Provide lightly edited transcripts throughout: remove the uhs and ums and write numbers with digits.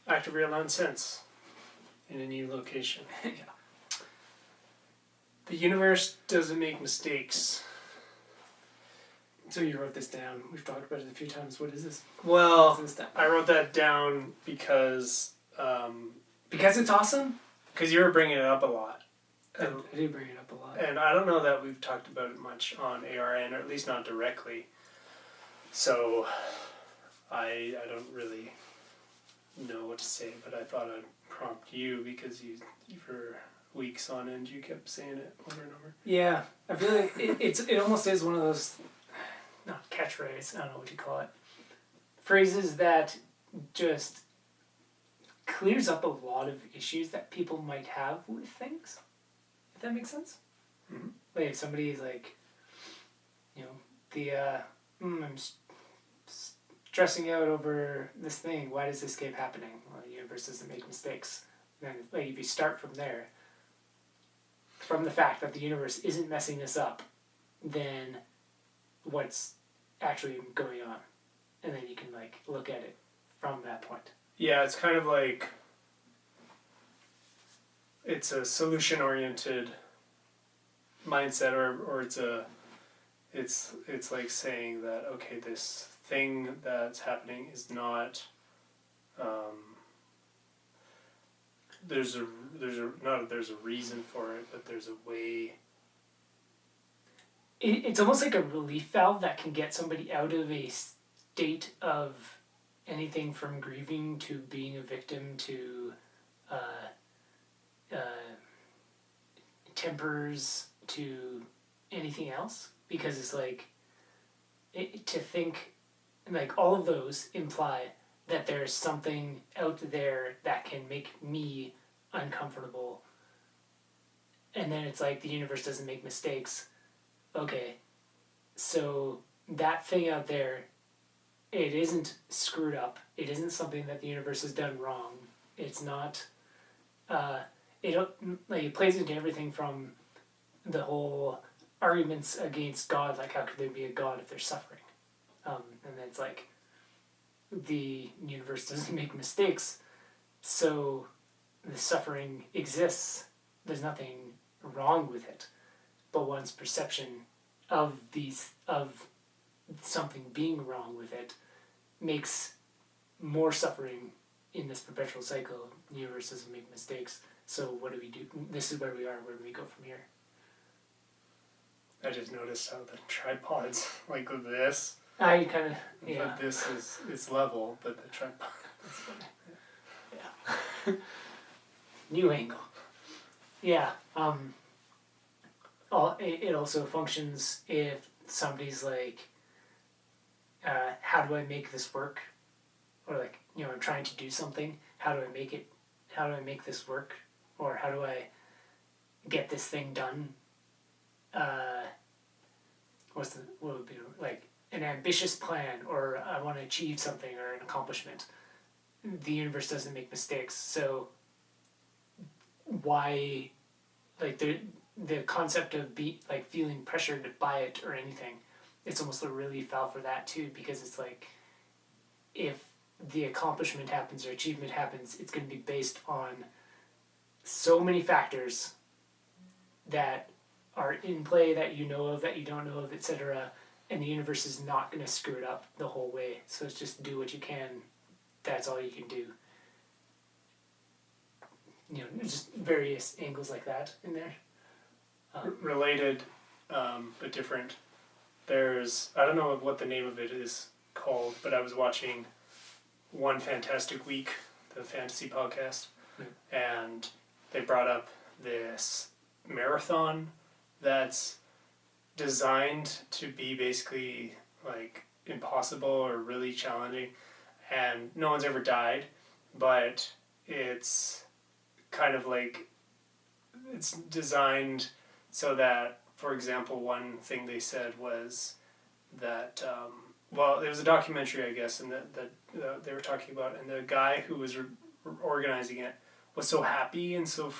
active real-time sense in a new location. Yeah. The universe doesn't make mistakes. So you wrote this down. We've talked about it a few times. What is this? Well, What is this I wrote that down because because it's awesome? you were bringing it up a lot. I do bring it up a lot. And I don't know that we've talked about it much on ARN, or at least not directly. So I don't really know what to say, but I thought I'd prompt you because you for weeks on end you kept saying it over and over. Yeah, I feel like it almost is one of those, not catchphrase, I don't know what you call it, phrases that just clears up a lot of issues that people might have with things, if that makes sense. Mm-hmm. Like if somebody's like, I'm stressing out over this thing, why does this keep happening? Well, the universe doesn't make mistakes. Then like if you start from there, from the fact that the universe isn't messing this up, then what's actually going on? And then you can like look at it from that point. Yeah, it's kind of like it's a solution-oriented mindset, or it's like saying that, okay, this thing that's happening is not there's a reason for it, but there's a way. It's almost like a relief valve that can get somebody out of a state of anything from grieving to being a victim to tempers to anything else, because it's like to think like all of those imply that there's something out there that can make me uncomfortable, and then it's like the universe doesn't make mistakes. Okay, so that thing out there, it isn't screwed up. It isn't something that the universe has done wrong. It's not. It plays into everything from the whole arguments against God, like how could there be a God if there's suffering, and then it's like the universe doesn't make mistakes, so the suffering exists. There's nothing wrong with it, but one's perception of something being wrong with it makes more suffering in this perpetual cycle. The universe doesn't make mistakes, so what do we do? This is where we are. Where do we go from here? I just noticed how the tripods, like with this, I kind of, yeah. but this is it's level, but the tripod. Yeah. New angle. Yeah. It also functions if somebody's like, how do I make this work? Or like, I'm trying to do something. How do I make this work? Or how do I get this thing done? What would be like an ambitious plan, or I want to achieve something or an accomplishment. The universe doesn't make mistakes, so why, like the concept of feeling pressured by it or anything, it's almost a relief valve for that too, because it's like if the accomplishment happens or achievement happens, it's going to be based on so many factors that are in play that you know of, that you don't know of, etc. And the universe is not going to screw it up the whole way. So it's just do what you can. That's all you can do. Just various angles like that in there. Related, but different. There's, I don't know what the name of it is called, but I was watching One Fantastic Week, the fantasy podcast, and they brought up this marathon that's designed to be basically like impossible or really challenging, and no one's ever died, but it's kind of like it's designed so that, for example, one thing they said was that it was a documentary, I guess, and that they were talking about, and the guy who was organizing it was so happy and so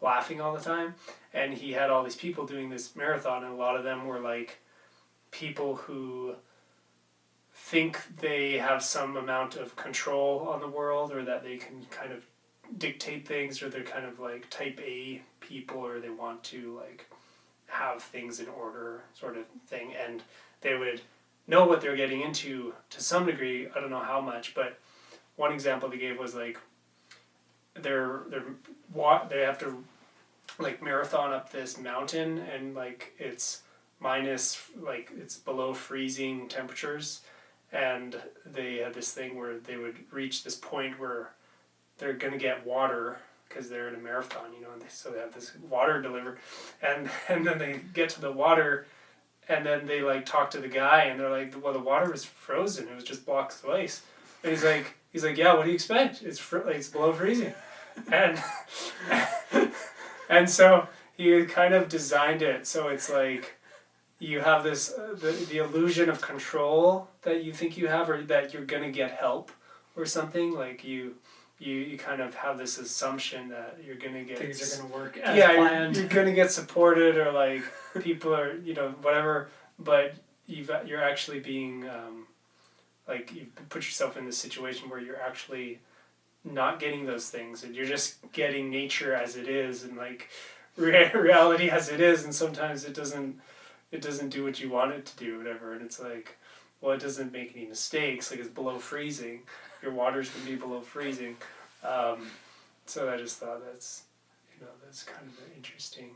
laughing all the time, and he had all these people doing this marathon, and a lot of them were like people who think they have some amount of control on the world, or that they can kind of dictate things, or they're kind of like type A people, or they want to like have things in order sort of thing, and they would know what they're getting into to some degree. I don't know how much, but one example they gave was like they have to like marathon up this mountain, and like it's it's below freezing temperatures, and they had this thing where they would reach this point where they're gonna get water because they're in a marathon, and so they have this water delivered, and then they get to the water, and then they like talk to the guy, and they're like, well, the water was frozen, it was just blocks of ice, and he's like, yeah, what do you expect? It's below freezing, and and so he kind of designed it so it's like you have this the illusion of control that you think you have, or that you're gonna get help or something, like you kind of have this assumption that you're gonna get things are gonna work as planned. You're gonna get supported, or like people are whatever, but you're actually being like you've put yourself in this situation where you're actually not getting those things, and you're just getting nature as it is, and like reality as it is, and sometimes it doesn't do what you want it to do, whatever, and it's like, well, it doesn't make any mistakes, like it's below freezing, your water's gonna be below freezing, so I just thought that's kind of an interesting